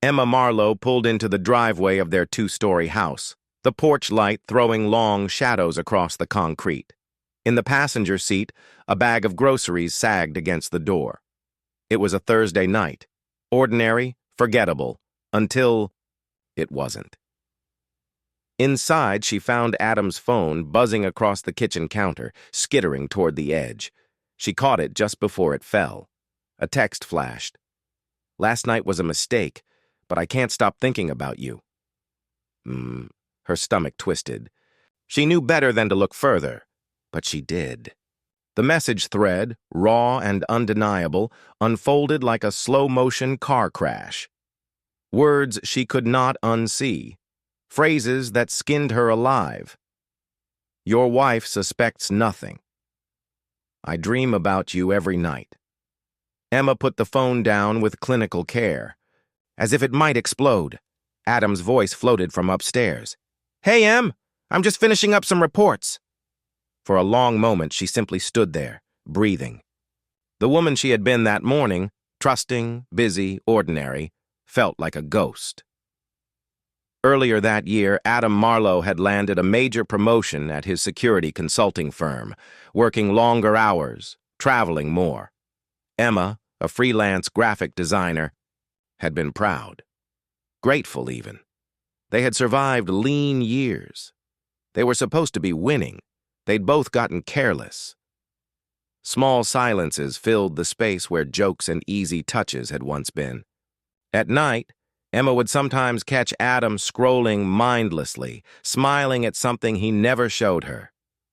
Emma Marlowe pulled into the driveway of their two-story house, the porch light throwing long shadows across the concrete. In the passenger seat, a bag of groceries sagged against the door. It was a Thursday night. Ordinary, forgettable, until it wasn't. Inside, she found Adam's phone buzzing across the kitchen counter, skittering toward the edge. She caught it just before it fell. A text flashed. "Last night was a mistake, but I can't stop thinking about you." Her stomach twisted. She knew better than to look further, but she did. The message thread, raw and undeniable, unfolded like a slow-motion car crash. Words she could not unsee. Phrases that skinned her alive. "Your wife suspects nothing. I dream about you every night." Emma put the phone down with clinical care. As if it might explode, Adam's voice floated from upstairs. "Hey, Em, I'm just finishing up some reports." For a long moment, she simply stood there, breathing. The woman she had been that morning, trusting, busy, ordinary, felt like a ghost. Earlier that year, Adam Marlowe had landed a major promotion at his security consulting firm, working longer hours, traveling more. Emma, a freelance graphic designer, had been proud. Grateful, even. They had survived lean years. They were supposed to be winning. They'd both gotten careless. Small silences filled the space where jokes and easy touches had once been. At night, Emma would sometimes catch Adam scrolling mindlessly, smiling at something he never showed her.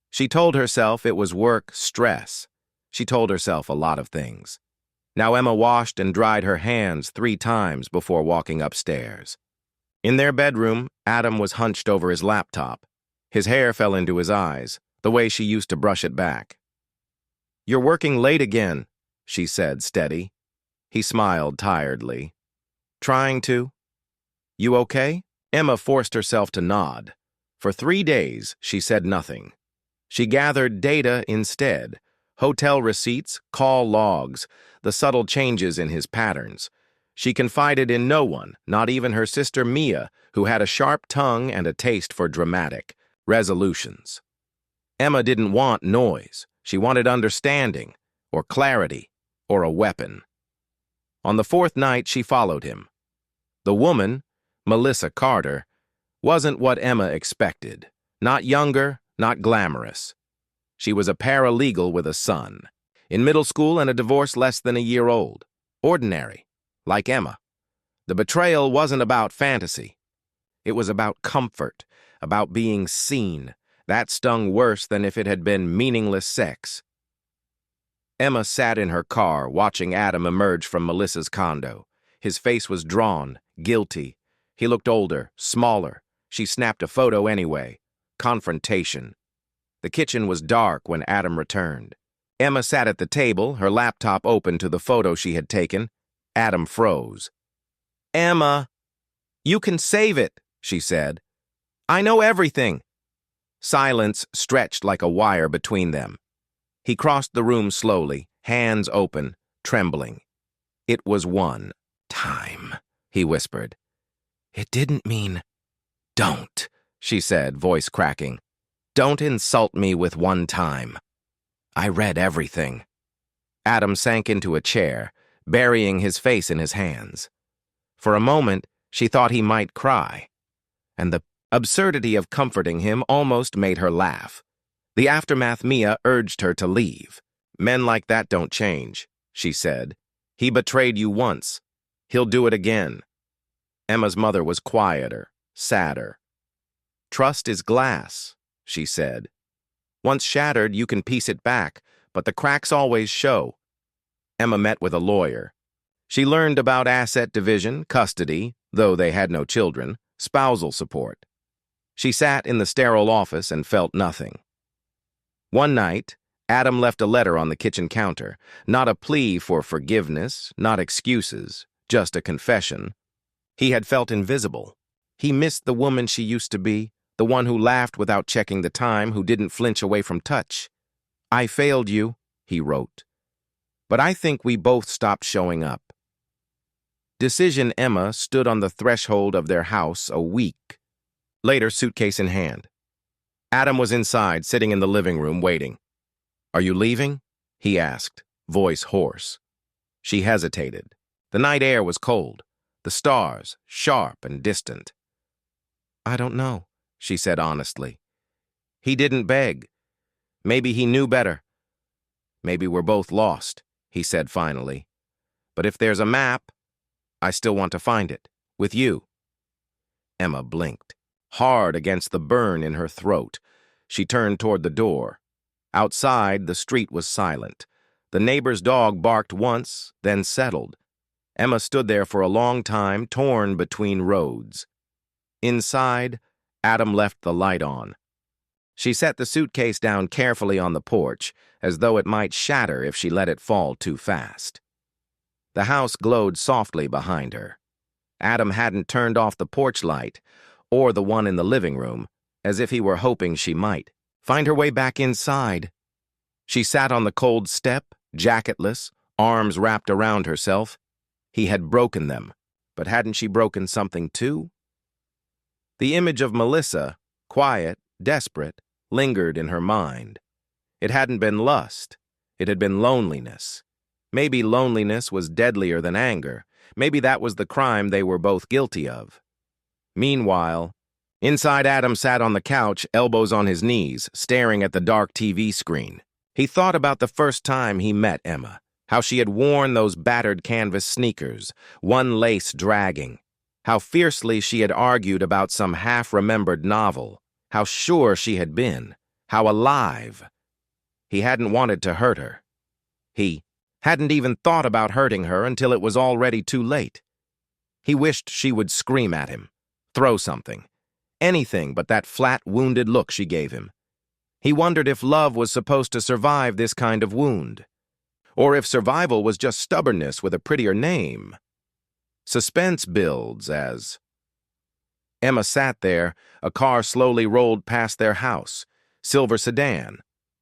She told herself it was work stress. She told herself a lot of things. Now Emma washed and dried her hands 3 times before walking upstairs. In their bedroom, Adam was hunched over his laptop. His hair fell into his eyes, the way she used to brush it back. "You're working late again," she said, steady. He smiled tiredly. "Trying to? You okay?" Emma forced herself to nod. For 3 days, she said nothing. She gathered data instead. Hotel receipts, call logs, the subtle changes in his patterns. She confided in no one, not even her sister Mia, who had a sharp tongue and a taste for dramatic resolutions. Emma didn't want noise. She wanted understanding, or clarity, or a weapon. On the 4th night, she followed him. The woman, Melissa Carter, wasn't what Emma expected. Not younger, not glamorous. She was a paralegal with a son, in middle school and a divorce less than a year old. Ordinary, like Emma. The betrayal wasn't about fantasy. It was about comfort, about being seen. That stung worse than if it had been meaningless sex. Emma sat in her car, watching Adam emerge from Melissa's condo. His face was drawn, guilty. He looked older, smaller. She snapped a photo anyway. Confrontation. The kitchen was dark when Adam returned. Emma sat at the table, her laptop open to the photo she had taken. Adam froze. "Emma, you can save it," she said. "I know everything." Silence stretched like a wire between them. He crossed the room slowly, hands open, trembling. "It was one time," he whispered. "It didn't mean—" "Don't," she said, voice cracking. "Don't insult me with one time. I read everything." Adam sank into a chair, burying his face in his hands. For a moment, she thought he might cry, and the absurdity of comforting him almost made her laugh. The aftermath Mia urged her to leave. "Men like that don't change," she said. "He betrayed you once. He'll do it again." Emma's mother was quieter, sadder. "Trust is glass," she said. "Once shattered, you can piece it back, but the cracks always show." Emma met with a lawyer. She learned about asset division, custody, though they had no children, spousal support. She sat in the sterile office and felt nothing. One night, Adam left a letter on the kitchen counter, not a plea for forgiveness, not excuses, just a confession. He had felt invisible. He missed the woman she used to be, the one who laughed without checking the time, who didn't flinch away from touch. "I failed you," he wrote. "But I think we both stopped showing up." Decision Emma stood on the threshold of their house a week. Later, suitcase in hand. Adam was inside, sitting in the living room, waiting. "Are you leaving?" he asked, voice hoarse. She hesitated. The night air was cold, the stars sharp and distant. "I don't know," she said honestly. He didn't beg. Maybe he knew better. "Maybe we're both lost," he said finally. "But if there's a map, I still want to find it, with you." Emma blinked, hard against the burn in her throat. She turned toward the door. Outside, the street was silent. The neighbor's dog barked once, then settled. Emma stood there for a long time, torn between roads. Inside, Adam left the light on. She set the suitcase down carefully on the porch, as though it might shatter if she let it fall too fast. The house glowed softly behind her. Adam hadn't turned off the porch light, or the one in the living room, as if he were hoping she might find her way back inside. She sat on the cold step, jacketless, arms wrapped around herself. He had broken them, but hadn't she broken something too? The image of Melissa, quiet, desperate, lingered in her mind. It hadn't been lust. It had been loneliness. Maybe loneliness was deadlier than anger. Maybe that was the crime they were both guilty of. Meanwhile, inside, Adam sat on the couch, elbows on his knees, staring at the dark TV screen. He thought about the first time he met Emma, how she had worn those battered canvas sneakers, one lace dragging, how fiercely she had argued about some half-remembered novel, how sure she had been, how alive. He hadn't wanted to hurt her. He hadn't even thought about hurting her until it was already too late. He wished she would scream at him, throw something, anything but that flat, wounded look she gave him. He wondered if love was supposed to survive this kind of wound, or if survival was just stubbornness with a prettier name. Suspense builds as... Emma sat there. A car slowly rolled past their house. Silver sedan.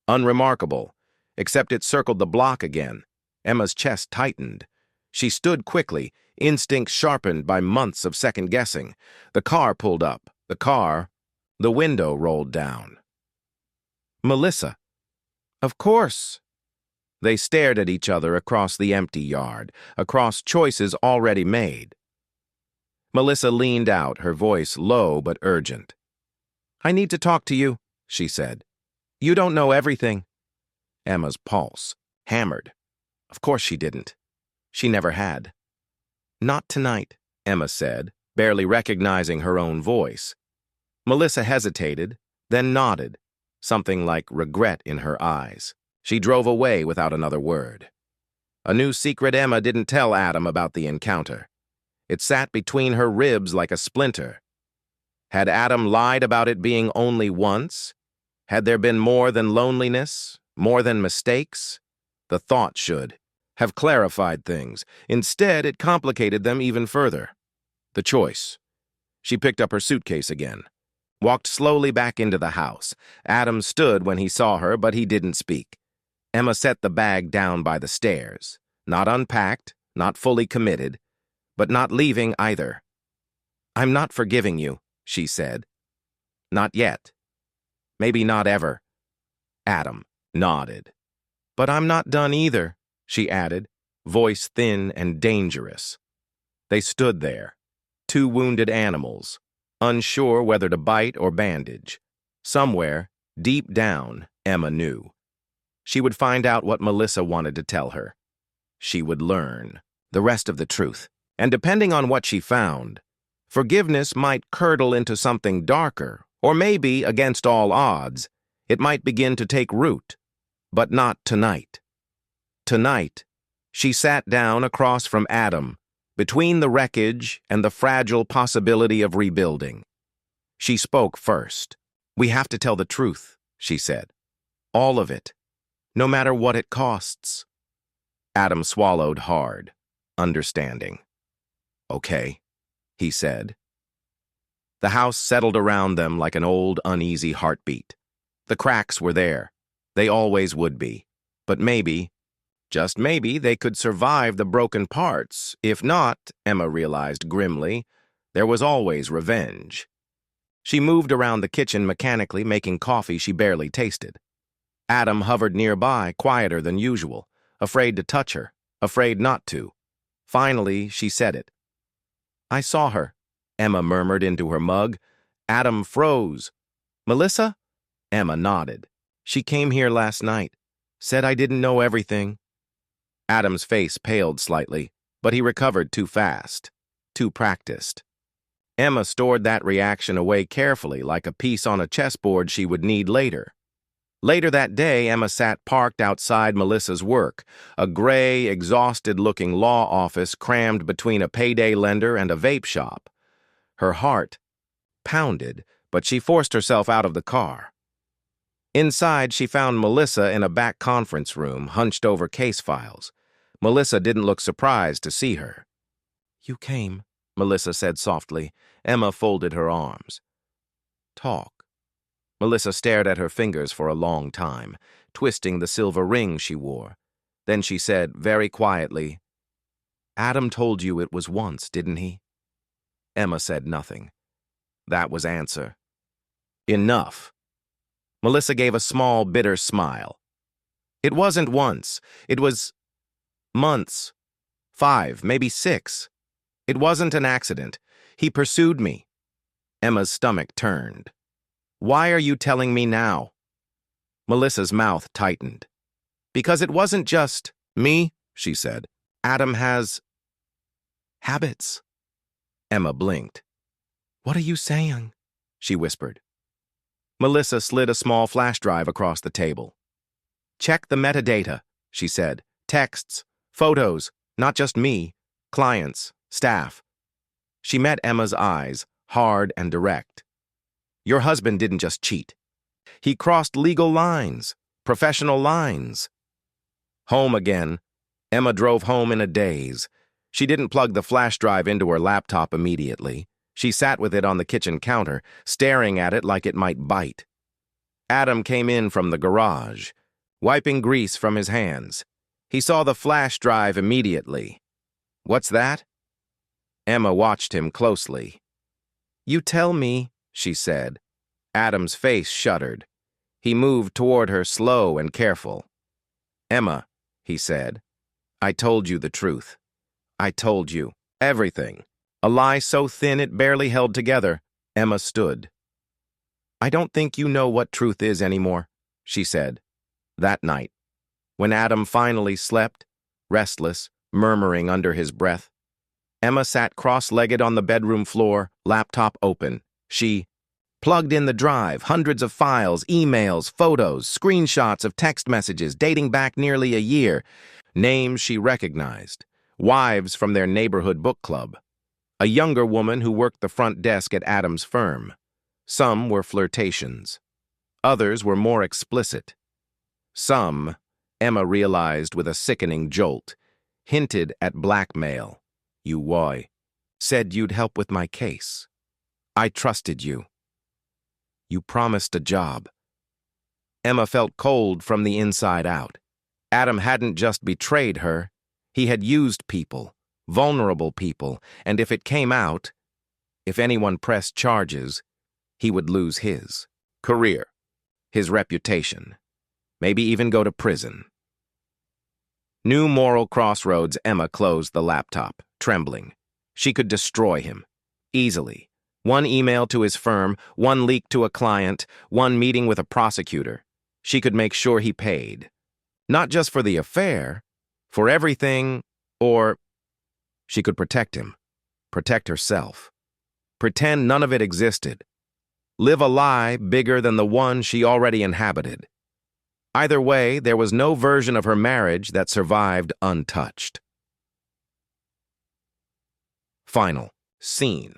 Unremarkable, except it circled the block again. Emma's chest tightened. She stood quickly, instinct sharpened by months of second-guessing. The car pulled up. The window rolled down. Melissa. Of course. They stared at each other across the empty yard, across choices already made. Melissa leaned out, her voice low but urgent. "I need to talk to you," she said. "You don't know everything." Emma's pulse hammered. Of course she didn't. She never had. "Not tonight," Emma said, barely recognizing her own voice. Melissa hesitated, then nodded, something like regret in her eyes. She drove away without another word. A new secret Emma didn't tell Adam about the encounter. It sat between her ribs like a splinter. Had Adam lied about it being only once? Had there been more than loneliness, more than mistakes? The thought should have clarified things. Instead, it complicated them even further. The choice. She picked up her suitcase again, walked slowly back into the house. Adam stood when he saw her, but he didn't speak. Emma set the bag down by the stairs, not unpacked, not fully committed, but not leaving either. "I'm not forgiving you," she said. "Not yet. Maybe not ever." Adam nodded. "But I'm not done either," she added, voice thin and dangerous. They stood there, two wounded animals, unsure whether to bite or bandage. Somewhere, deep down, Emma knew. She would find out what Melissa wanted to tell her. She would learn the rest of the truth. And depending on what she found, forgiveness might curdle into something darker, or maybe, against all odds, it might begin to take root. But not tonight. Tonight, she sat down across from Adam, between the wreckage and the fragile possibility of rebuilding. She spoke first. "We have to tell the truth," she said. "All of it, no matter what it costs." Adam swallowed hard, understanding. "Okay," he said. The house settled around them like an old, uneasy heartbeat. The cracks were there. They always would be. But maybe, Just maybe they could survive the broken parts. If not, Emma realized grimly, there was always revenge. She moved around the kitchen mechanically, making coffee she barely tasted. Adam hovered nearby, quieter than usual, afraid to touch her, afraid not to. Finally, she said it. "I saw her," Emma murmured into her mug. Adam froze. "Melissa?" Emma nodded. "She came here last night. Said I didn't know everything." Adam's face paled slightly, but he recovered too fast, too practiced. Emma stored that reaction away carefully, like a piece on a chessboard she would need later. Later that day, Emma sat parked outside Melissa's work, a gray, exhausted-looking law office crammed between a payday lender and a vape shop. Her heart pounded, but she forced herself out of the car. Inside, she found Melissa in a back conference room, hunched over case files. Melissa didn't look surprised to see her. "You came," Melissa said softly. Emma folded her arms. "Talk." Melissa stared at her fingers for a long time, twisting the silver ring she wore. Then she said, very quietly, "Adam told you it was once, didn't he?" Emma said nothing. That was answer. Enough. Melissa gave a small, bitter smile. "It wasn't once. It was months. 5, maybe 6. It wasn't an accident. He pursued me." Emma's stomach turned. "Why are you telling me now?" Melissa's mouth tightened. "Because it wasn't just me," she said. "Adam has habits." Emma blinked. "What are you saying?" she whispered. Melissa slid a small flash drive across the table. "Check the metadata," she said. "Texts, photos, not just me, clients, staff." She met Emma's eyes, hard and direct. "Your husband didn't just cheat. He crossed legal lines, professional lines." Home again. Emma drove home in a daze. She didn't plug the flash drive into her laptop immediately. She sat with it on the kitchen counter, staring at it like it might bite. Adam came in from the garage, wiping grease from his hands. He saw the flash drive immediately. "What's that?" Emma watched him closely. "You tell me," she said. Adam's face shuddered. He moved toward her, slow and careful. "Emma," he said, "I told you the truth. I told you everything. A lie so thin it barely held together." Emma stood. "I don't think you know what truth is anymore," she said. That night, when Adam finally slept, restless, murmuring under his breath, Emma sat cross-legged on the bedroom floor, laptop open. She plugged in the drive, hundreds of files, emails, photos, screenshots of text messages dating back nearly a year, names she recognized, wives from their neighborhood book club, a younger woman who worked the front desk at Adam's firm. Some were flirtations. Others were more explicit. Some, Emma realized with a sickening jolt, hinted at blackmail. "You why? Said you'd help with my case. I trusted you. You promised a job." Emma felt cold from the inside out. Adam hadn't just betrayed her. He had used people, vulnerable people, and if it came out, if anyone pressed charges, he would lose his career, his reputation, maybe even go to prison. New moral crossroads. Emma closed the laptop, trembling. She could destroy him, easily. One email to his firm, one leak to a client, one meeting with a prosecutor. She could make sure he paid. Not just for the affair, for everything, or she could protect him, protect herself. Pretend none of it existed. Live a lie bigger than the one she already inhabited. Either way, there was no version of her marriage that survived untouched. Final scene.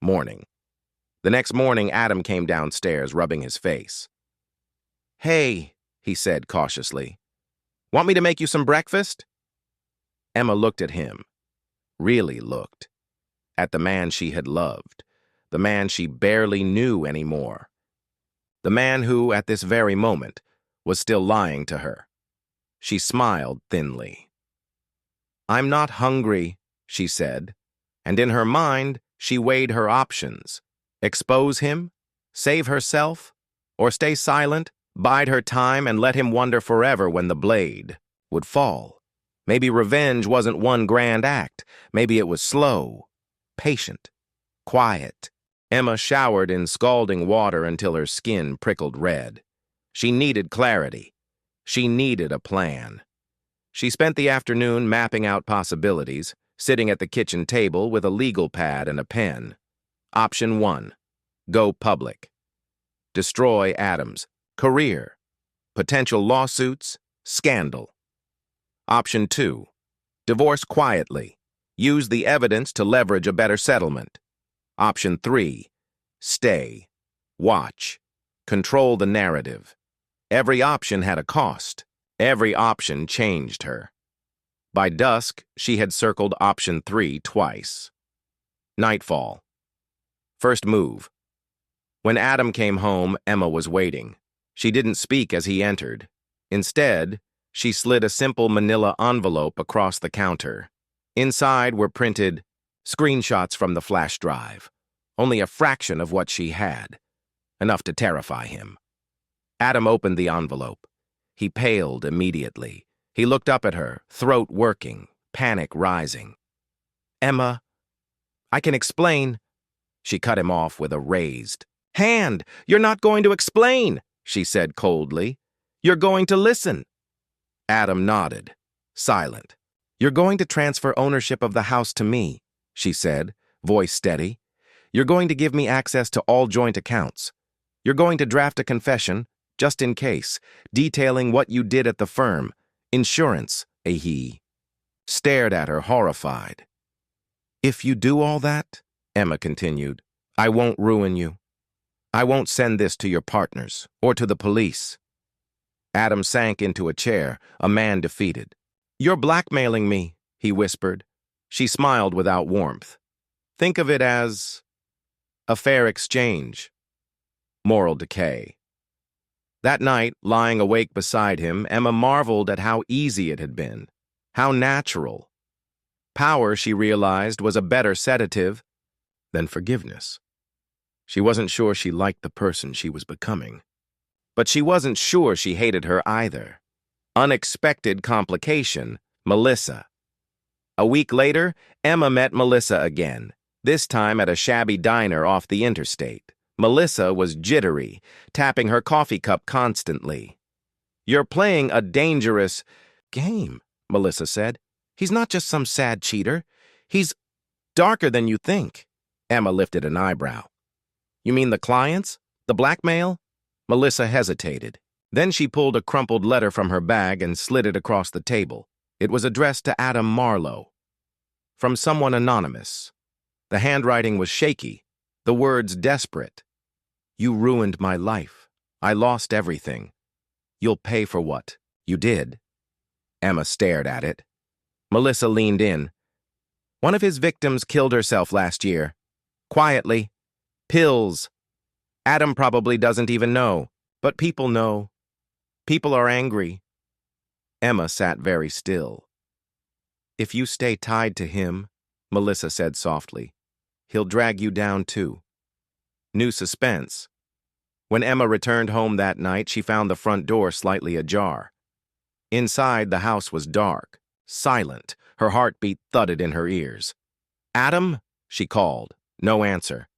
Morning. The next morning, Adam came downstairs, rubbing his face. "Hey," he said cautiously. "Want me to make you some breakfast?" Emma looked at him, really looked, at the man she had loved, the man she barely knew anymore, the man who, at this very moment, was still lying to her. She smiled thinly. "I'm not hungry," she said, and in her mind, she weighed her options. Expose him? Save herself? Or stay silent, bide her time, and let him wonder forever when the blade would fall? Maybe revenge wasn't one grand act. Maybe it was slow, patient, quiet. Emma showered in scalding water until her skin prickled red. She needed clarity. She needed a plan. She spent the afternoon mapping out possibilities, sitting at the kitchen table with a legal pad and a pen. Option 1. Go public. Destroy Adams. Career. Potential lawsuits. Scandal. Option 2. Divorce quietly. Use the evidence to leverage a better settlement. Option 3. Stay. Watch. Control the narrative. Every option had a cost. Every option changed her. By dusk, she had circled option 3 twice. Nightfall. First move. When Adam came home, Emma was waiting. She didn't speak as he entered. Instead, she slid a simple manila envelope across the counter. Inside were printed screenshots from the flash drive. Only a fraction of what she had. Enough to terrify him. Adam opened the envelope. He paled immediately. He looked up at her, throat working, panic rising. "Emma, I can explain." She cut him off with a raised hand. "You're not going to explain," she said coldly. "You're going to listen." Adam nodded, silent. "You're going to transfer ownership of the house to me," she said, voice steady. "You're going to give me access to all joint accounts. You're going to draft a confession, just in case, detailing what you did at the firm. Insurance," he stared at her, horrified. "If you do all that," Emma continued, "I won't ruin you. I won't send this to your partners or to the police." Adam sank into a chair, a man defeated. "You're blackmailing me," he whispered. She smiled without warmth. "Think of it as a fair exchange." Moral decay. That night, lying awake beside him, Emma marveled at how easy it had been, how natural. Power, she realized, was a better sedative than forgiveness. She wasn't sure she liked the person she was becoming. But she wasn't sure she hated her either. Unexpected complication, Melissa. A week later, Emma met Melissa again, this time at a shabby diner off the interstate. Melissa was jittery, tapping her coffee cup constantly. "You're playing a dangerous game," Melissa said. "He's not just some sad cheater. He's darker than you think." Emma lifted an eyebrow. "You mean the clients? The blackmail?" Melissa hesitated. Then she pulled a crumpled letter from her bag and slid it across the table. It was addressed to Adam Marlowe. From someone anonymous. The handwriting was shaky, the words desperate. "You ruined my life. I lost everything. You'll pay for what you did." Emma stared at it. Melissa leaned in. "One of his victims killed herself last year. Quietly. Pills. Adam probably doesn't even know, but people know. People are angry." Emma sat very still. "If you stay tied to him," Melissa said softly, "he'll drag you down too." New suspense. When Emma returned home that night, she found the front door slightly ajar. Inside, the house was dark, silent. Her heartbeat thudded in her ears. "Adam?" she called. No answer.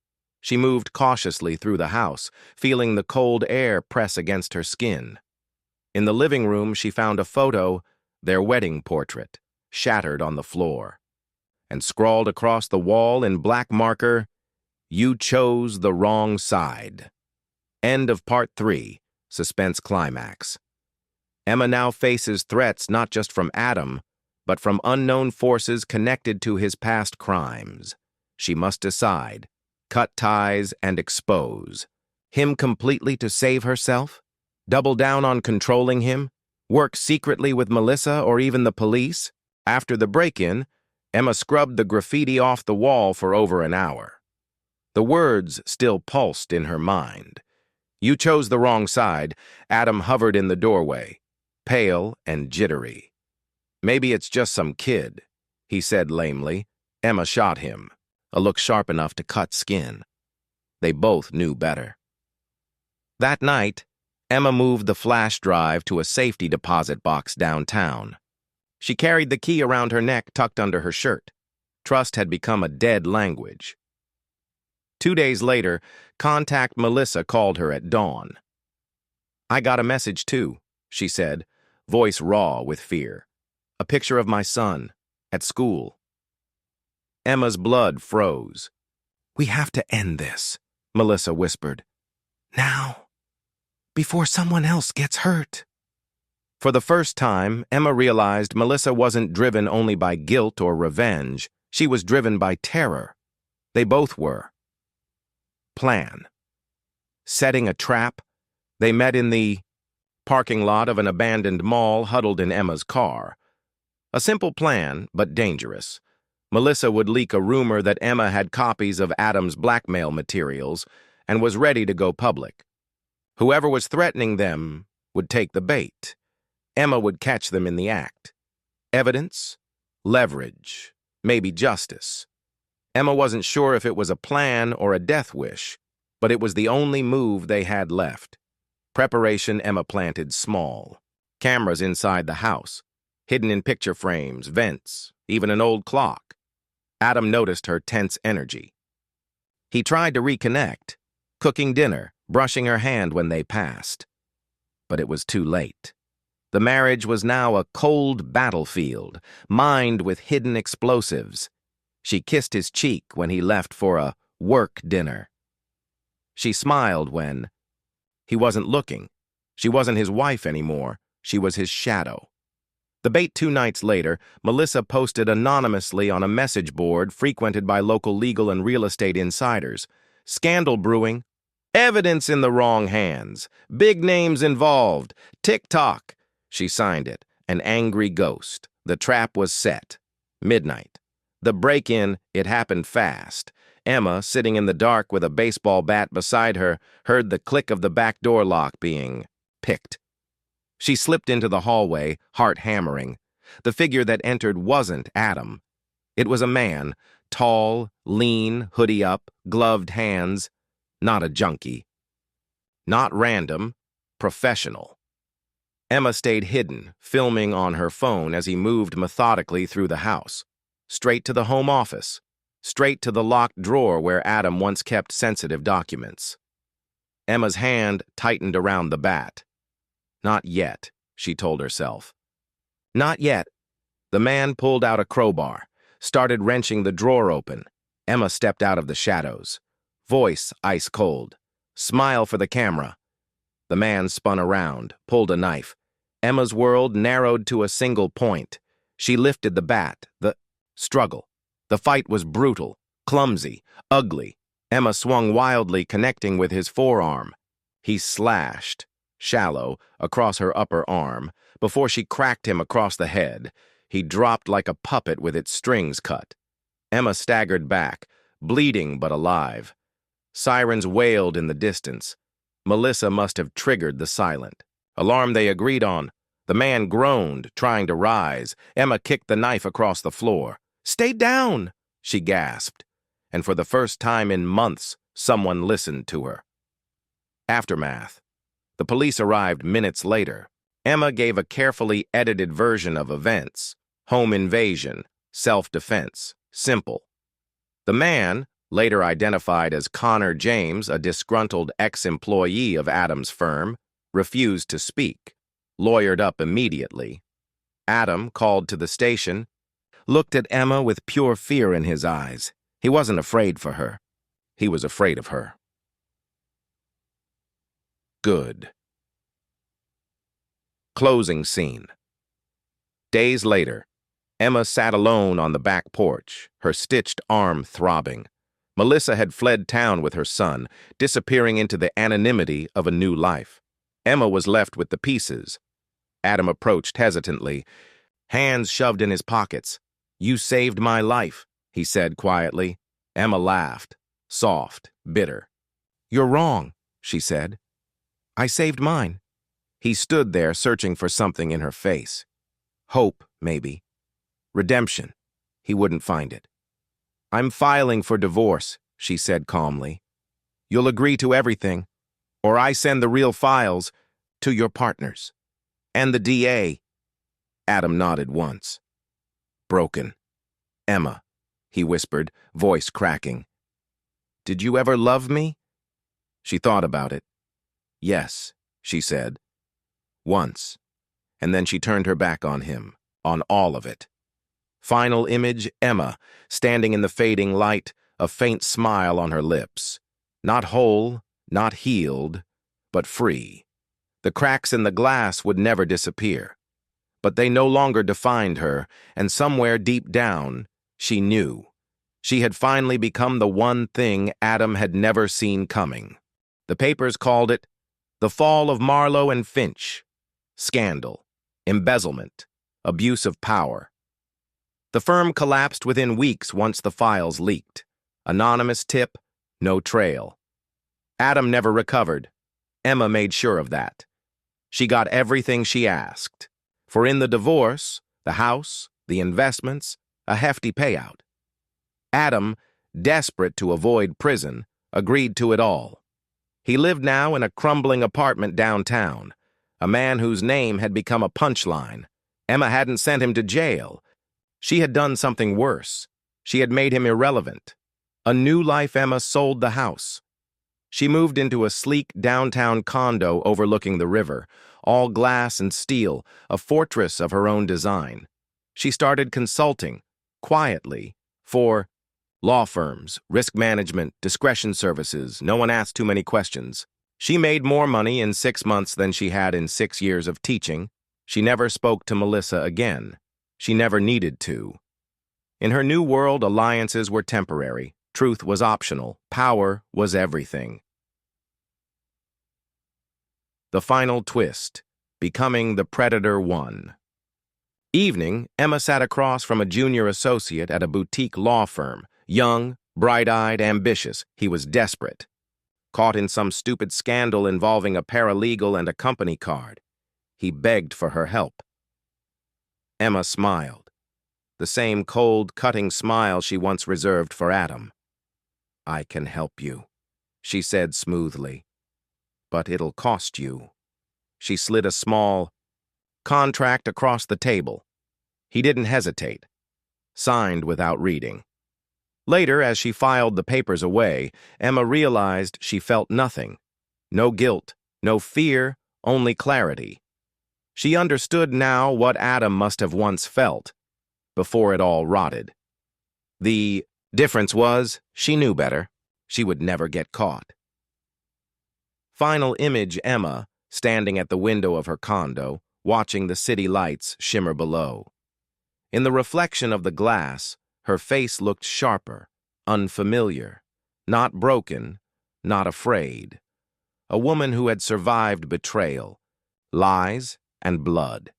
She moved cautiously through the house, feeling the cold air press against her skin. In the living room, she found a photo, their wedding portrait, shattered on the floor. And scrawled across the wall in black marker, "You chose the wrong side." End of part 3, suspense climax. Emma now faces threats not just from Adam, but from unknown forces connected to his past crimes. She must decide, cut ties and expose. Him completely to save herself? Double down on controlling him? Work secretly with Melissa or even the police? After the break-in, Emma scrubbed the graffiti off the wall for over an hour. The words still pulsed in her mind. "You chose the wrong side." Adam hovered in the doorway. pale and jittery. "Maybe it's just some kid," he said lamely. Emma shot him, a look sharp enough to cut skin. They both knew better. That night, Emma moved the flash drive to a safety deposit box downtown. She carried the key around her neck tucked under her shirt. Trust had become a dead language. 2 days later, contact Melissa called her at dawn. "I got a message too," she said, voice raw with fear. "A picture of my son, at school." Emma's blood froze. "We have to end this," Melissa whispered. "Now, before someone else gets hurt." For the first time, Emma realized Melissa wasn't driven only by guilt or revenge. She was driven by terror. They both were. Plan. Setting a trap, they met in the parking lot of an abandoned mall, huddled in Emma's car. A simple plan, but dangerous. Melissa would leak a rumor that Emma had copies of Adam's blackmail materials and was ready to go public. Whoever was threatening them would take the bait. Emma would catch them in the act. Evidence, leverage, maybe justice. Emma wasn't sure if it was a plan or a death wish, but it was the only move they had left. Preparation Emma planted small. Cameras inside the house, hidden in picture frames, vents, even an old clock. Adam noticed her tense energy. He tried to reconnect, cooking dinner, brushing her hand when they passed. But it was too late. The marriage was now a cold battlefield, mined with hidden explosives. She kissed his cheek when he left for a work dinner. She smiled when he wasn't looking. She wasn't his wife anymore. She was his shadow. The bait 2 nights later, Melissa posted anonymously on a message board frequented by local legal and real estate insiders. "Scandal brewing. Evidence in the wrong hands. Big names involved. TikTok." She signed it, an angry ghost. The trap was set. Midnight. The break-in, it happened fast. Emma, sitting in the dark with a baseball bat beside her, heard the click of the back door lock being picked. She slipped into the hallway, heart hammering. The figure that entered wasn't Adam. It was a man, tall, lean, hoodie up, gloved hands. Not a junkie. Not random, professional. Emma stayed hidden, filming on her phone as he moved methodically through the house. Straight to the home office. Straight to the locked drawer where Adam once kept sensitive documents. Emma's hand tightened around the bat. Not yet, she told herself. Not yet. The man pulled out a crowbar, started wrenching the drawer open. Emma stepped out of the shadows. Voice ice cold. "Smile for the camera." The man spun around, pulled a knife. Emma's world narrowed to a single point. She lifted the bat. The struggle. The fight was brutal, clumsy, ugly. Emma swung wildly, connecting with his forearm. He slashed, shallow, across her upper arm. Before she cracked him across the head, he dropped like a puppet with its strings cut. Emma staggered back, bleeding but alive. Sirens wailed in the distance. Melissa must have triggered the silent. Alarm they agreed on. The man groaned, trying to rise. Emma kicked the knife across the floor. "Stay down!" she gasped. And for the first time in months, someone listened to her. Aftermath. The police arrived minutes later. Emma gave a carefully edited version of events. Home invasion, self-defense, simple. The man, later identified as Connor James, a disgruntled ex-employee of Adam's firm, refused to speak, lawyered up immediately. Adam, called to the station, looked at Emma with pure fear in his eyes. He wasn't afraid for her. He was afraid of her. Good. Closing scene. Days later, Emma sat alone on the back porch, her stitched arm throbbing. Melissa had fled town with her son, disappearing into the anonymity of a new life. Emma was left with the pieces. Adam approached hesitantly, hands shoved in his pockets. "You saved my life," he said quietly. Emma laughed, soft, bitter. "You're wrong," she said. "I saved mine." He stood there searching for something in her face. Hope, maybe. Redemption. He wouldn't find it. "I'm filing for divorce," she said calmly. "You'll agree to everything, or I send the real files to your partners. And the DA." Adam nodded once. "Broken. Emma," he whispered, voice cracking. "Did you ever love me?" She thought about it. "Yes," she said. "Once." And then she turned her back on him, on all of it. Final image, Emma, standing in the fading light, a faint smile on her lips. Not whole, not healed, but free. The cracks in the glass would never disappear. But they no longer defined her, and somewhere deep down, she knew. She had finally become the one thing Adam had never seen coming. The papers called it the fall of Marlowe and Finch. Scandal, embezzlement, abuse of power. The firm collapsed within weeks once the files leaked. Anonymous tip, no trail. Adam never recovered. Emma made sure of that. She got everything she asked. For in the divorce, the house, the investments, a hefty payout. Adam, desperate to avoid prison, agreed to it all. He lived now in a crumbling apartment downtown, a man whose name had become a punchline. Emma hadn't sent him to jail. She had done something worse. She had made him irrelevant. A new life Emma sold the house. She moved into a sleek downtown condo overlooking the river, all glass and steel, a fortress of her own design. She started consulting, quietly, for law firms, risk management, discretion services. No one asked too many questions. She made more money in 6 months than she had in 6 years of teaching. She never spoke to Melissa again. She never needed to. In her new world, alliances were temporary. Truth was optional. Power was everything. The final twist, becoming the predator one. Evening, Emma sat across from a junior associate at a boutique law firm. Young, bright-eyed, ambitious, he was desperate. Caught in some stupid scandal involving a paralegal and a company card. He begged for her help. Emma smiled. The same cold, cutting smile she once reserved for Adam. "I can help you," she said smoothly. "But it'll cost you." She slid a small contract across the table. He didn't hesitate. Signed without reading. Later, as she filed the papers away, Emma realized she felt nothing. No guilt, no fear, only clarity. She understood now what Adam must have once felt, before it all rotted. The difference was, she knew better. She would never get caught. Final image, Emma, standing at the window of her condo, watching the city lights shimmer below. In the reflection of the glass, her face looked sharper, unfamiliar, not broken, not afraid. A woman who had survived betrayal, lies, and blood.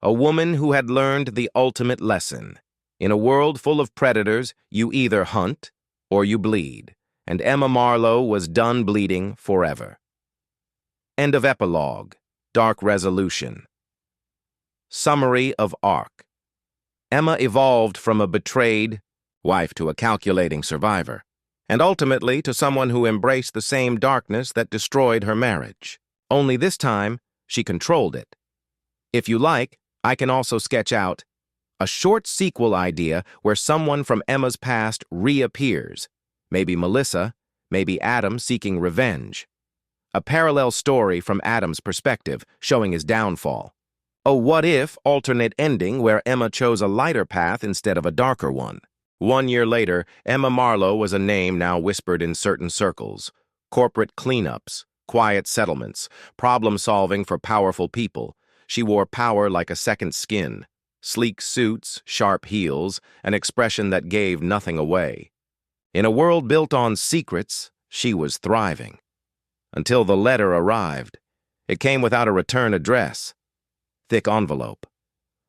A woman who had learned the ultimate lesson. In a world full of predators, you either hunt or you bleed, and Emma Marlowe was done bleeding forever. End of epilogue. Dark resolution. Summary of arc. Emma evolved from a betrayed wife to a calculating survivor, and ultimately to someone who embraced the same darkness that destroyed her marriage. Only this time, she controlled it. If you like, I can also sketch out a short sequel idea where someone from Emma's past reappears. Maybe Melissa, maybe Adam seeking revenge. A parallel story from Adam's perspective, showing his downfall. A what-if alternate ending where Emma chose a lighter path instead of a darker one. 1 year later, Emma Marlowe was a name now whispered in certain circles. Corporate cleanups, quiet settlements, problem-solving for powerful people. She wore power like a second skin. Sleek suits, sharp heels, an expression that gave nothing away. In a world built on secrets, she was thriving. Until the letter arrived. It came without a return address. Thick envelope.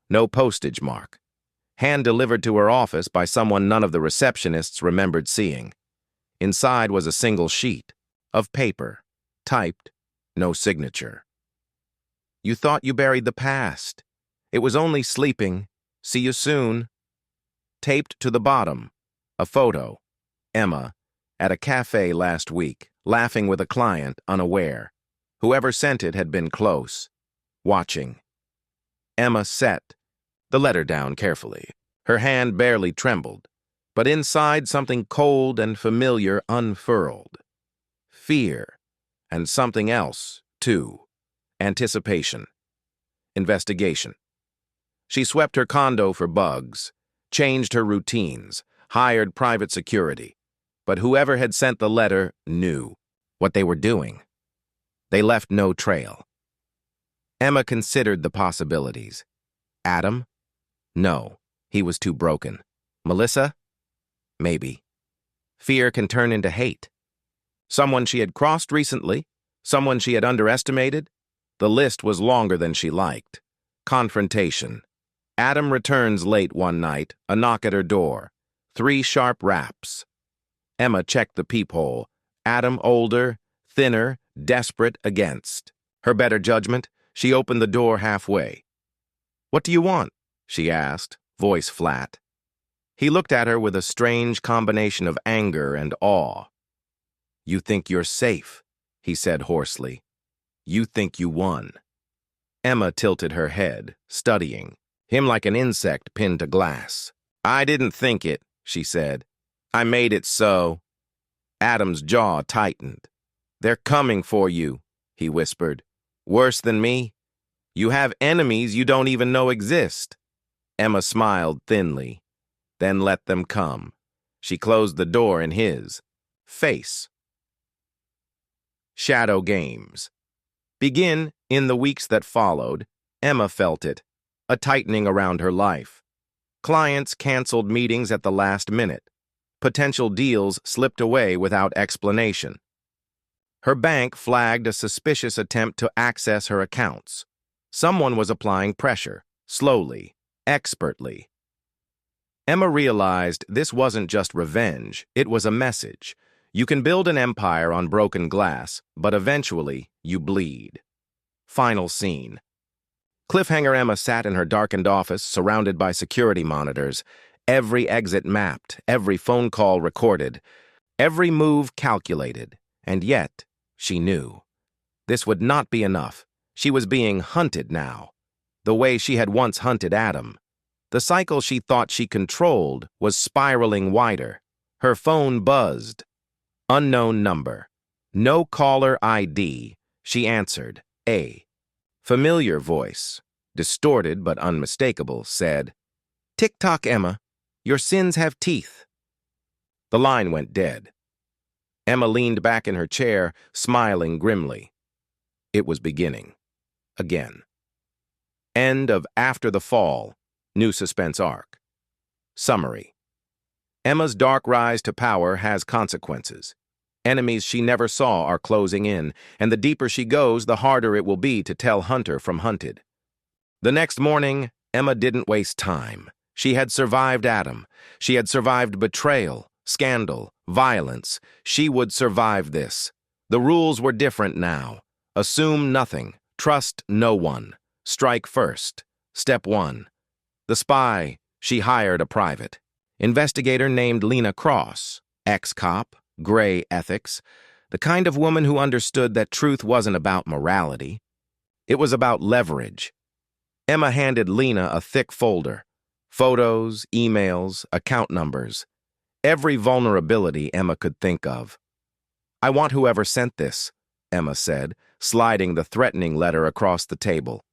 No postage mark. Hand-delivered to her office by someone none of the receptionists remembered seeing. Inside was a single sheet of paper, typed, no signature. You thought you buried the past. It was only sleeping. See you soon. Taped to the bottom, a photo. Emma, at a cafe last week, laughing with a client, unaware. Whoever sent it had been close, watching. Emma set the letter down carefully. Her hand barely trembled, but inside something cold and familiar unfurled. Fear, and something else, too. Anticipation. Investigation. She swept her condo for bugs, changed her routines, hired private security. But whoever had sent the letter knew what they were doing. They left no trail. Emma considered the possibilities. Adam? No, he was too broken. Melissa? Maybe. Fear can turn into hate. Someone she had crossed recently? Someone she had underestimated? The list was longer than she liked. Confrontation. Adam returns late one night, a knock at her door. 3 sharp raps. Emma checked the peephole. Adam older, thinner, desperate against. Her better judgment, she opened the door halfway. "What do you want?" she asked, voice flat. He looked at her with a strange combination of anger and awe. "You think you're safe," he said hoarsely. "You think you won." Emma tilted her head, studying him like an insect pinned to glass. "I didn't think it," she said. "I made it so." Adam's jaw tightened. "They're coming for you," he whispered. "Worse than me? You have enemies you don't even know exist." Emma smiled thinly, then let them come. She closed the door in his face. Shadow games. Begin in the weeks that followed. Emma felt it, a tightening around her life. Clients canceled meetings at the last minute. Potential deals slipped away without explanation. Her bank flagged a suspicious attempt to access her accounts. Someone was applying pressure, slowly, expertly. Emma realized this wasn't just revenge, it was a message. You can build an empire on broken glass, but eventually you bleed. Final scene. Cliffhanger. Emma sat in her darkened office, surrounded by security monitors. Every exit mapped, every phone call recorded, every move calculated. And yet, she knew. This would not be enough. She was being hunted now, the way she had once hunted Adam. The cycle she thought she controlled was spiraling wider. Her phone buzzed. Unknown number. No caller ID. She answered. A familiar voice, distorted but unmistakable, said, "Tick-tock, Emma. Your sins have teeth." The line went dead. Emma leaned back in her chair, smiling grimly. It was beginning. Again. End of After the Fall. New suspense arc. Summary. Emma's dark rise to power has consequences. Enemies she never saw are closing in, and the deeper she goes, the harder it will be to tell hunter from hunted. The next morning, Emma didn't waste time. She had survived Adam. She had survived betrayal, scandal, violence. She would survive this. The rules were different now. Assume nothing. Trust no one. Strike first. Step 1. The spy. She hired a private investigator named Lena Cross, ex-cop, gray ethics, the kind of woman who understood that truth wasn't about morality. It was about leverage. Emma handed Lena a thick folder. Photos, emails, account numbers. Every vulnerability Emma could think of. "I want whoever sent this," Emma said, sliding the threatening letter across the table.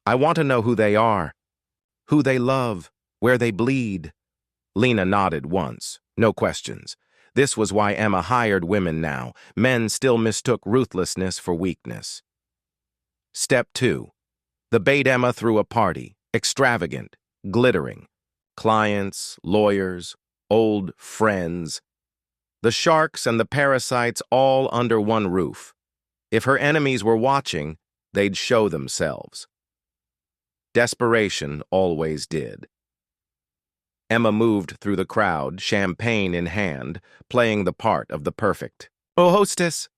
"I want to know who they are, who they love, where they bleed." Lena nodded once, no questions. This was why Emma hired women now. Men still mistook ruthlessness for weakness. Step 2. The bait. Emma threw a party, extravagant, glittering. Clients, lawyers, old friends. The sharks and the parasites all under one roof. If her enemies were watching, they'd show themselves. Desperation always did. Emma moved through the crowd, champagne in hand, playing the part of the perfect. "Oh, hostess!"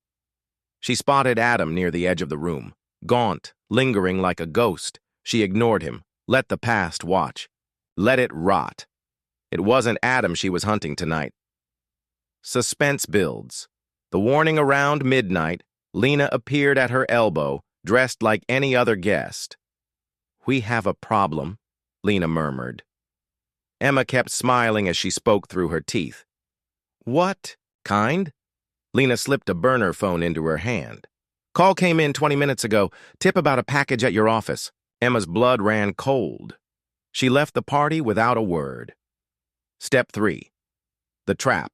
She spotted Adam near the edge of the room. Gaunt, lingering like a ghost, she ignored him. Let the past watch. Let it rot. It wasn't Adam she was hunting tonight. Suspense builds. The warning around midnight, Lena appeared at her elbow, dressed like any other guest. "We have a problem," Lena murmured. Emma kept smiling as she spoke through her teeth. "What kind?" Lena slipped a burner phone into her hand. "Call came in 20 minutes ago. Tip about a package at your office." Emma's blood ran cold. She left the party without a word. Step 3. The trap.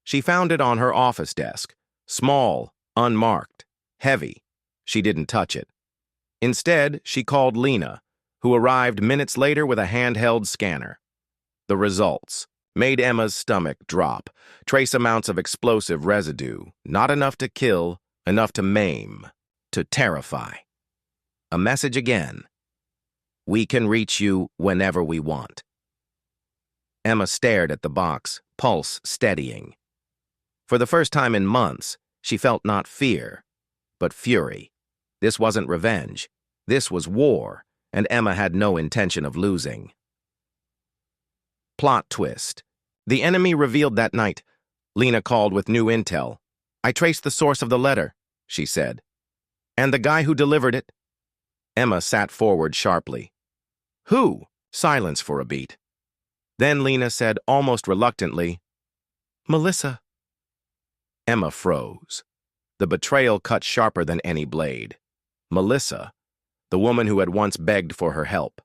She found it on her office desk. Small, unmarked, heavy. She didn't touch it. Instead, she called Lena, who arrived minutes later with a handheld scanner. The results made Emma's stomach drop. Trace amounts of explosive residue, not enough to kill, enough to maim, to terrify. A message again. "We can reach you whenever we want." Emma stared at the box, pulse steadying. For the first time in months, she felt not fear, but fury. This wasn't revenge. This was war, and Emma had no intention of losing. Plot twist. The enemy revealed that night. Lena called with new intel. "I traced the source of the letter," she said. "And the guy who delivered it?" Emma sat forward sharply. "Who?" Silence for a beat. Then Lena said almost reluctantly, "Melissa." Emma froze. The betrayal cut sharper than any blade. Melissa, the woman who had once begged for her help.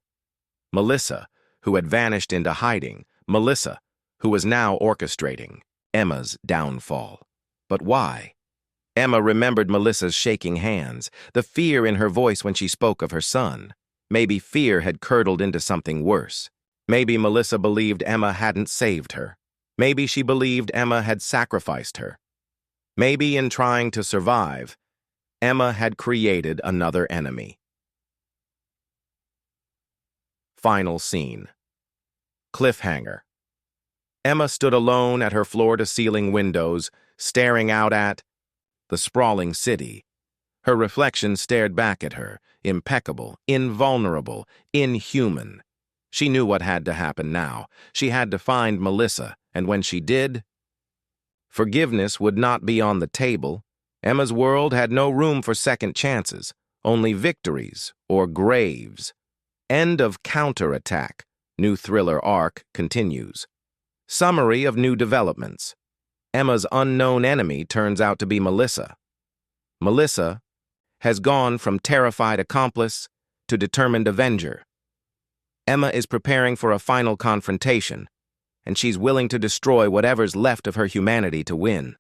Melissa, who had vanished into hiding. Melissa, who was now orchestrating Emma's downfall. But why? Emma remembered Melissa's shaking hands, the fear in her voice when she spoke of her son. Maybe fear had curdled into something worse. Maybe Melissa believed Emma hadn't saved her. Maybe she believed Emma had sacrificed her. Maybe in trying to survive, Emma had created another enemy. Final scene. Cliffhanger. Emma stood alone at her floor-to-ceiling windows, staring out at the sprawling city. Her reflection stared back at her, impeccable, invulnerable, inhuman. She knew what had to happen now. She had to find Melissa, and when she did, forgiveness would not be on the table. Emma's world had no room for second chances, only victories or graves. End of counterattack. New thriller arc continues. Summary of new developments. Emma's unknown enemy turns out to be Melissa. Melissa has gone from terrified accomplice to determined avenger. Emma is preparing for a final confrontation, and she's willing to destroy whatever's left of her humanity to win.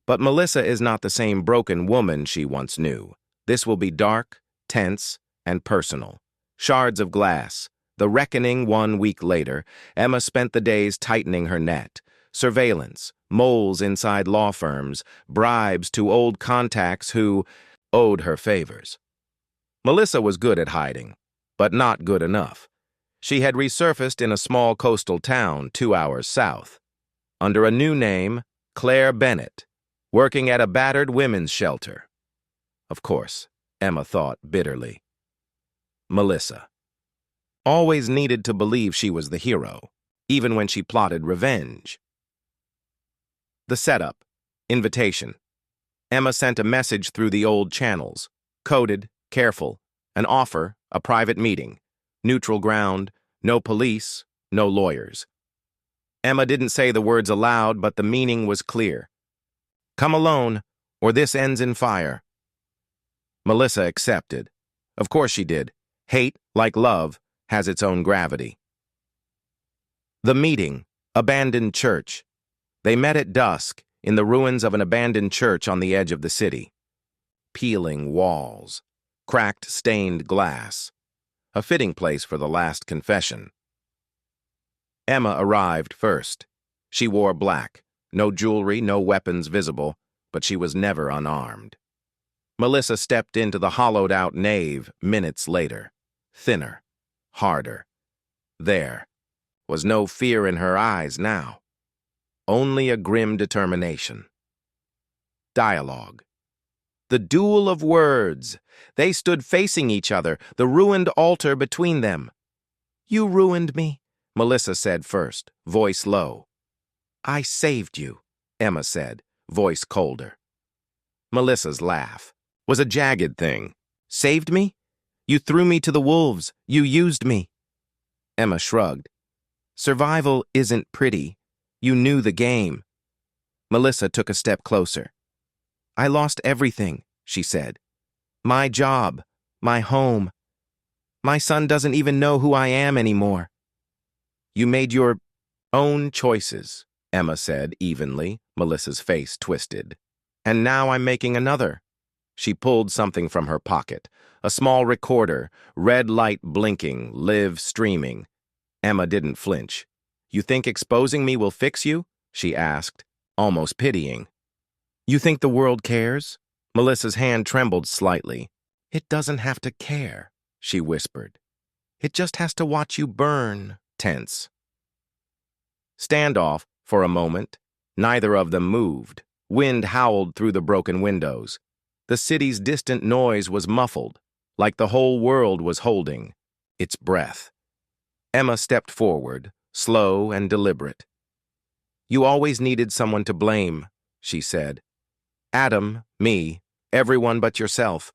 But Melissa is not the same broken woman she once knew. This will be dark, tense, and personal. Shards of glass. The reckoning 1 week later. Emma spent the days tightening her net. Surveillance, moles inside law firms, bribes to old contacts who owed her favors. Melissa was good at hiding, but not good enough. She had resurfaced in a small coastal town 2 hours south, under a new name, Claire Bennett, working at a battered women's shelter. Of course, Emma thought bitterly. Melissa. Always needed to believe she was the hero, even when she plotted revenge. The setup. Invitation. Emma sent a message through the old channels. Coded, careful. An offer, a private meeting. Neutral ground, no police, no lawyers. Emma didn't say the words aloud, but the meaning was clear. Come alone, or this ends in fire. Melissa accepted. Of course she did. Hate, like love, has its own gravity. The meeting. Abandoned church. They met at dusk in the ruins of an abandoned church on the edge of the city. Peeling walls. Cracked, stained glass. A fitting place for the last confession. Emma arrived first. She wore black. No jewelry, no weapons visible, but she was never unarmed. Melissa stepped into the hollowed-out nave minutes later. Thinner. Harder. There was no fear in her eyes now. Only a grim determination. Dialogue. The duel of words. They stood facing each other, the ruined altar between them. "You ruined me," Melissa said first, voice low. "I saved you," Emma said, voice colder. Melissa's laugh was a jagged thing. "Saved me? You threw me to the wolves. You used me." Emma shrugged. "Survival isn't pretty. You knew the game." Melissa took a step closer. "I lost everything," she said. "My job, my home. My son doesn't even know who I am anymore." "You made your own choices," Emma said evenly, Melissa's face twisted. "And now I'm making another." She pulled something from her pocket, a small recorder, red light blinking, live streaming. Emma didn't flinch. "You think exposing me will fix you?" she asked, almost pitying. "You think the world cares?" Melissa's hand trembled slightly. "It doesn't have to care," she whispered. "It just has to watch you burn." Tense. Standoff for a moment. Neither of them moved. Wind howled through the broken windows. The city's distant noise was muffled, like the whole world was holding its breath. Emma stepped forward, slow and deliberate. "You always needed someone to blame," she said. "Adam, me, everyone but yourself."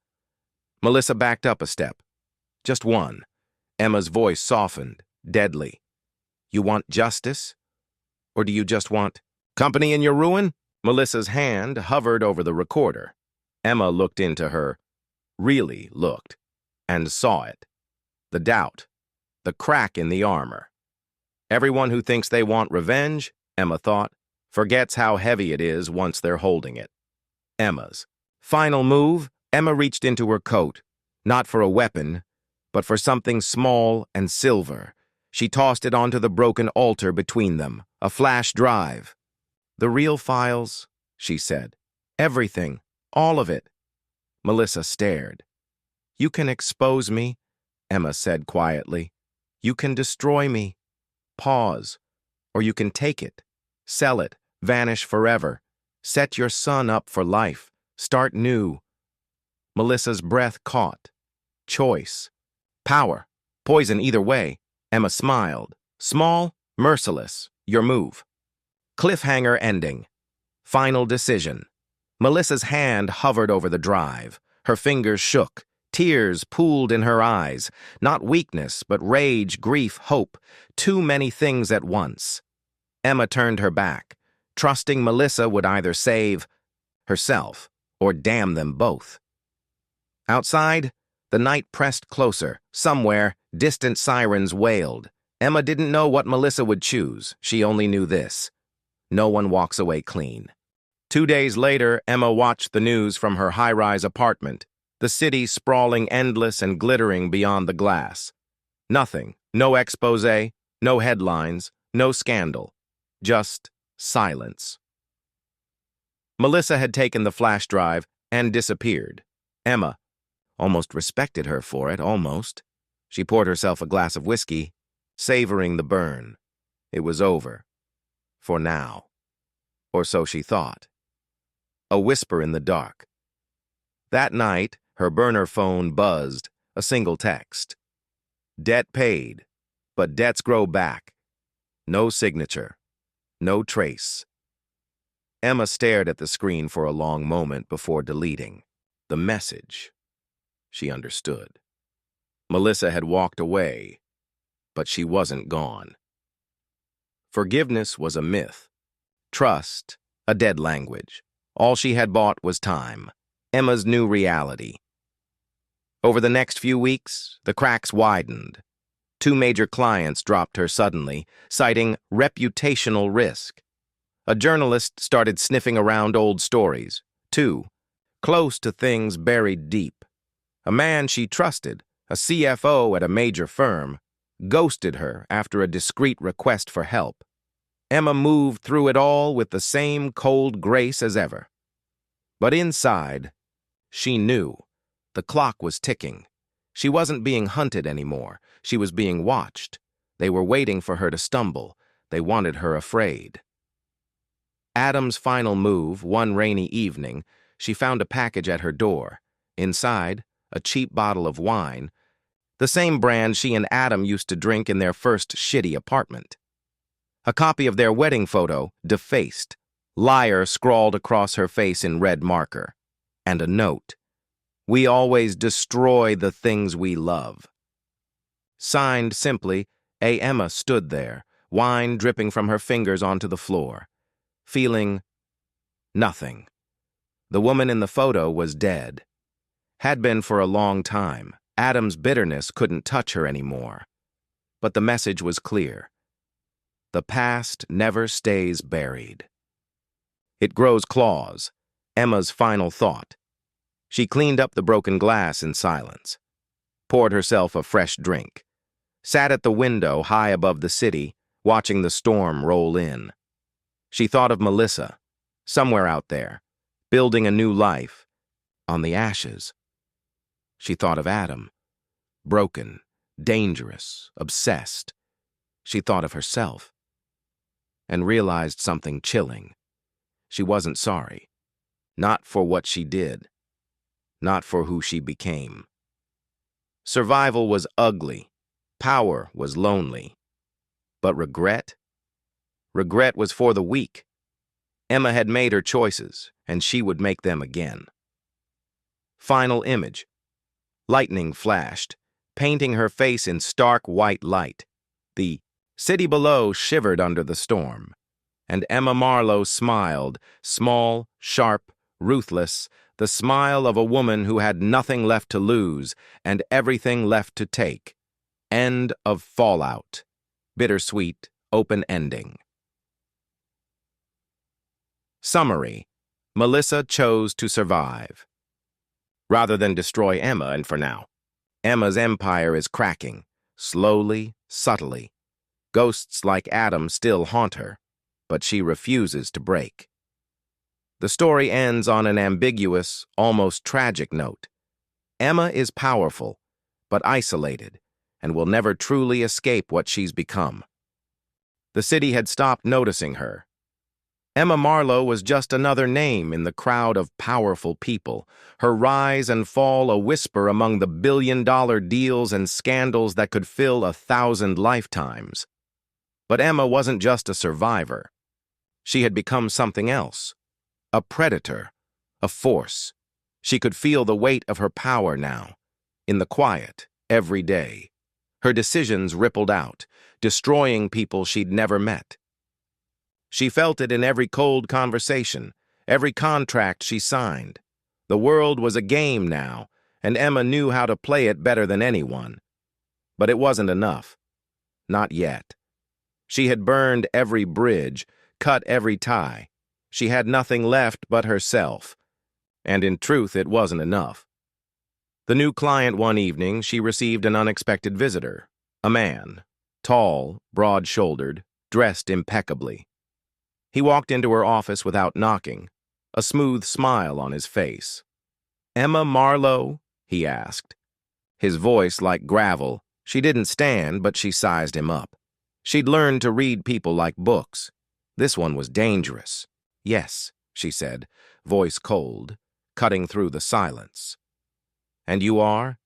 Melissa backed up a step. "Just one." Emma's voice softened, deadly. "You want justice? Or do you just want company in your ruin?" Melissa's hand hovered over the recorder. Emma looked into her, really looked, and saw it. The doubt, the crack in the armor. Everyone who thinks they want revenge, Emma thought, forgets how heavy it is once they're holding it. Emma's final move. Emma reached into her coat, not for a weapon, but for something small and silver. She tossed it onto the broken altar between them, a flash drive. "The real files," she said. "Everything, all of it." Melissa stared. "You can expose me," Emma said quietly. "You can destroy me. Pause. Or you can take it, sell it, vanish forever. Set your son up for life. Start new." Melissa's breath caught. Choice. Power. Poison either way. Emma smiled. "Small, merciless. Your move." Cliffhanger ending. Final decision. Melissa's hand hovered over the drive. Her fingers shook. Tears pooled in her eyes. Not weakness, but rage, grief, hope. Too many things at once. Emma turned her back, trusting Melissa would either save herself or damn them both. Outside, the night pressed closer. Somewhere, distant sirens wailed. Emma didn't know what Melissa would choose. She only knew this: no one walks away clean. 2 days later, Emma watched the news from her high-rise apartment, the city sprawling endless and glittering beyond the glass. Nothing. No expose, no headlines, no scandal. Just silence. Melissa had taken the flash drive and disappeared. Emma almost respected her for it, almost. She poured herself a glass of whiskey, savoring the burn. It was over. For now. Or so she thought. A whisper in the dark. That night, her burner phone buzzed, a single text. Debt paid, but debts grow back. No signature. No trace. Emma stared at the screen for a long moment before deleting. The message. She understood. Melissa had walked away, but she wasn't gone. Forgiveness was a myth. Trust, a dead language. All she had bought was time. Emma's new reality. Over the next few weeks, the cracks widened. 2 major clients dropped her suddenly, citing reputational risk. A journalist started sniffing around old stories. 2, close to things buried deep. A man she trusted, a CFO at a major firm, ghosted her after a discreet request for help. Emma moved through it all with the same cold grace as ever. But inside, she knew. The clock was ticking. She wasn't being hunted anymore. She was being watched. They were waiting for her to stumble. They wanted her afraid. Adam's final move, one rainy evening, she found a package at her door. Inside, a cheap bottle of wine, the same brand she and Adam used to drink in their first shitty apartment. A copy of their wedding photo, defaced, liar scrawled across her face in red marker, and a note. We always destroy the things we love. Signed simply, A. Emma stood there, wine dripping from her fingers onto the floor, feeling nothing. The woman in the photo was dead. Had been for a long time. Adam's bitterness couldn't touch her anymore. But the message was clear. The past never stays buried. It grows claws, Emma's final thought. She cleaned up the broken glass in silence, poured herself a fresh drink, sat at the window high above the city, watching the storm roll in. She thought of Melissa, somewhere out there, building a new life, on the ashes. She thought of Adam, broken, dangerous, obsessed. She thought of herself, and realized something chilling. She wasn't sorry. Not for what she did. Not for who she became. Survival was ugly. Power was lonely. But regret? Regret was for the weak. Emma had made her choices, and she would make them again. Final image. Lightning flashed, painting her face in stark white light. The city below shivered under the storm, and Emma Marlowe smiled, small, sharp, ruthless, the smile of a woman who had nothing left to lose and everything left to take. End of Fallout. Bittersweet, open ending. Summary. Melissa chose to survive, rather than destroy Emma, and for now. Emma's empire is cracking, slowly, subtly. Ghosts like Adam still haunt her, but she refuses to break. The story ends on an ambiguous, almost tragic note. Emma is powerful, but isolated, and will never truly escape what she's become. The city had stopped noticing her. Emma Marlowe was just another name in the crowd of powerful people, her rise and fall a whisper among the billion-dollar deals and scandals that could fill 1,000 lifetimes. But Emma wasn't just a survivor. She had become something else. A predator, a force. She could feel the weight of her power now, in the quiet, every day. Her decisions rippled out, destroying people she'd never met. She felt it in every cold conversation, every contract she signed. The world was a game now, and Emma knew how to play it better than anyone. But it wasn't enough. Not yet. She had burned every bridge, cut every tie. She had nothing left but herself. And in truth, it wasn't enough. The new client one evening, she received an unexpected visitor. A man, tall, broad-shouldered, dressed impeccably. He walked into her office without knocking, a smooth smile on his face. "Emma Marlowe?" he asked. His voice like gravel. She didn't stand, but she sized him up. She'd learned to read people like books. This one was dangerous. "Yes," she said, voice cold, cutting through the silence. "And you are?"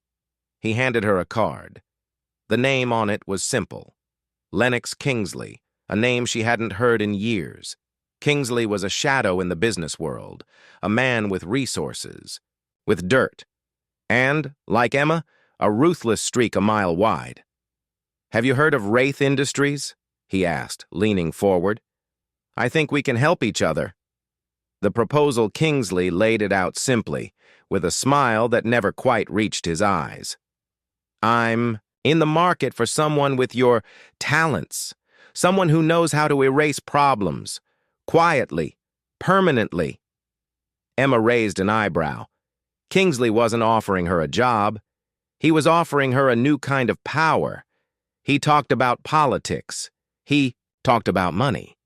He handed her a card. The name on it was simple. Lennox Kingsley, a name she hadn't heard in years. Kingsley was a shadow in the business world, a man with resources, with dirt, and, like Emma, a ruthless streak a mile wide. "Have you heard of Wraith Industries?" he asked, leaning forward. "I think we can help each other." The proposal Kingsley laid it out simply, with a smile that never quite reached his eyes. "I'm in the market for someone with your talents, someone who knows how to erase problems, quietly, permanently." Emma raised an eyebrow. Kingsley wasn't offering her a job. He was offering her a new kind of power. He talked about politics. He talked about money.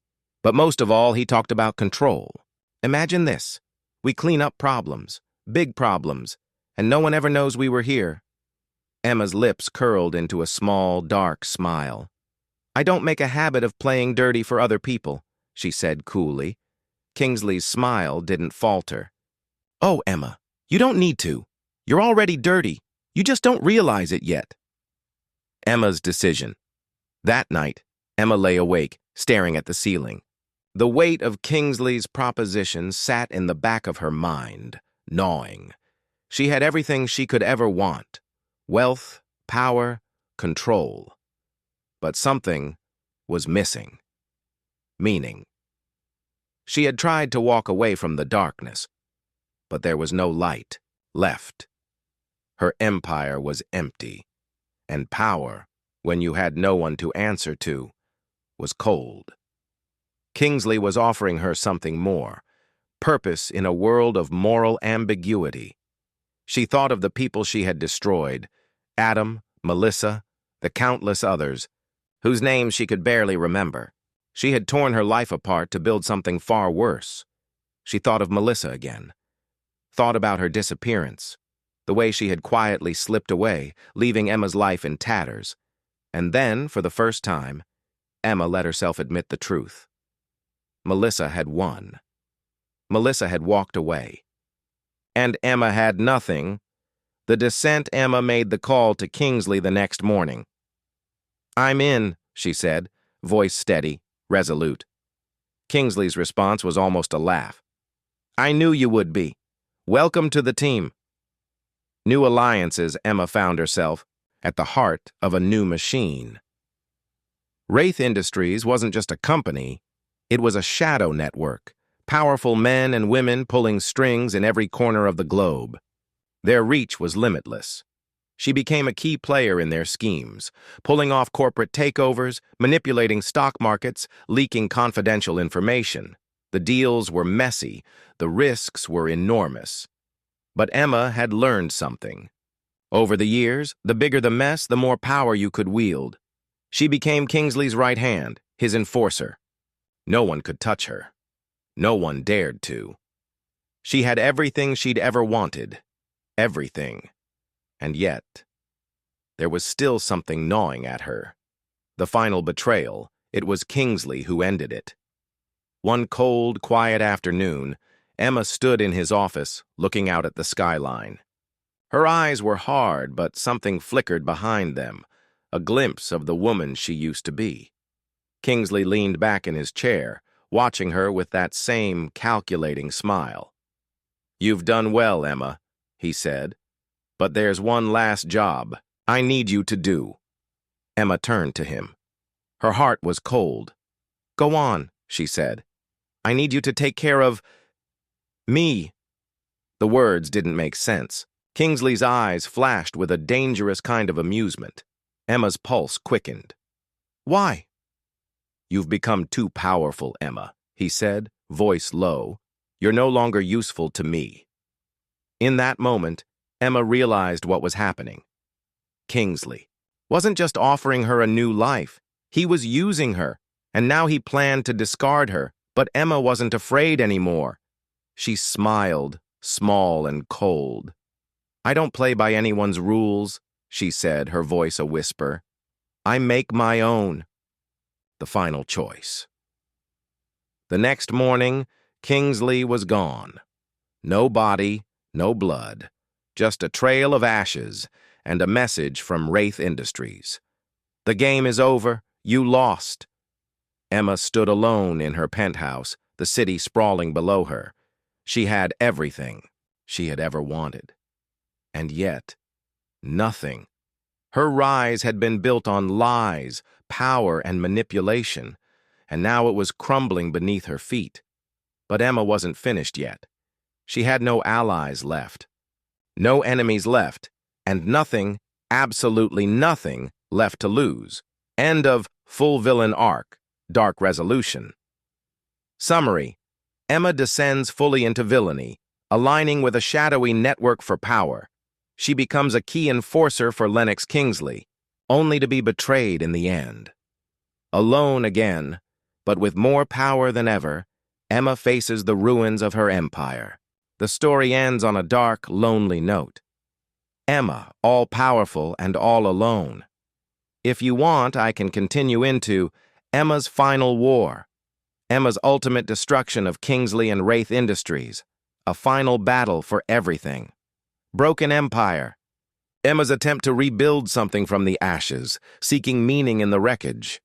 But most of all, he talked about control. Imagine this. We clean up problems, big problems, and no one ever knows we were here. Emma's lips curled into a small, dark smile. "I don't make a habit of playing dirty for other people," she said coolly. Kingsley's smile didn't falter. Oh, Emma, you don't need to. You're already dirty. You just don't realize it yet. Emma's decision. That night, Emma lay awake, staring at the ceiling. The weight of Kingsley's proposition sat in the back of her mind, gnawing. She had everything she could ever want: wealth, power, control. But something was missing. Meaning. She had tried to walk away from the darkness, but there was no light left. Her empire was empty, and power, when you had no one to answer to, was cold. Kingsley was offering her something more: purpose in a world of moral ambiguity. She thought of the people she had destroyed: Adam, Melissa, the countless others, whose names she could barely remember. She had torn her life apart to build something far worse. She thought of Melissa again, thought about her disappearance, the way she had quietly slipped away, leaving Emma's life in tatters. And then, for the first time, Emma let herself admit the truth. Melissa had won. Melissa had walked away. And Emma had nothing. The descent Emma made the call to Kingsley the next morning. "I'm in," she said, voice steady, resolute. Kingsley's response was almost a laugh. "I knew you would be. Welcome to the team." New alliances, Emma found herself at the heart of a new machine. Wraith Industries wasn't just a company, it was a shadow network, powerful men and women pulling strings in every corner of the globe. Their reach was limitless. She became a key player in their schemes, pulling off corporate takeovers, manipulating stock markets, leaking confidential information. The deals were messy, the risks were enormous. But Emma had learned something. Over the years, the bigger the mess, the more power you could wield. She became Kingsley's right hand, his enforcer. No one could touch her. No one dared to. She had everything she'd ever wanted. Everything. And yet, there was still something gnawing at her. The final betrayal. It was Kingsley who ended it. One cold, quiet afternoon, Emma stood in his office, looking out at the skyline. Her eyes were hard, but something flickered behind them, a glimpse of the woman she used to be. Kingsley leaned back in his chair, watching her with that same calculating smile. "You've done well, Emma," he said. "But there's one last job I need you to do." Emma turned to him. Her heart was cold. "Go on," she said. "I need you to take care of me." The words didn't make sense. Kingsley's eyes flashed with a dangerous kind of amusement. Emma's pulse quickened. "Why?" "You've become too powerful, Emma," he said, voice low. "You're no longer useful to me." In that moment, Emma realized what was happening. Kingsley wasn't just offering her a new life. He was using her, and now he planned to discard her. But Emma wasn't afraid anymore. She smiled, small and cold. "I don't play by anyone's rules," she said, her voice a whisper. "I make my own." The final choice. The next morning, Kingsley was gone. No body, no blood, just a trail of ashes and a message from Wraith Industries. "The game is over. You lost." Emma stood alone in her penthouse, the city sprawling below her. She had everything she had ever wanted. And yet, nothing. Her rise had been built on lies, power, and manipulation, and now it was crumbling beneath her feet. But Emma wasn't finished yet. She had no allies left, no enemies left, and nothing, absolutely nothing, left to lose. End of Full Villain Arc, Dark Resolution. Summary: Emma descends fully into villainy, aligning with a shadowy network for power. She becomes a key enforcer for Lennox Kingsley, only to be betrayed in the end. Alone again, but with more power than ever, Emma faces the ruins of her empire. The story ends on a dark, lonely note. Emma, all-powerful and all alone. If you want, I can continue into Emma's final war, Emma's ultimate destruction of Kingsley and Wraith Industries, A final battle for everything. Broken empire. Emma's attempt to rebuild something from the ashes, seeking meaning in the wreckage.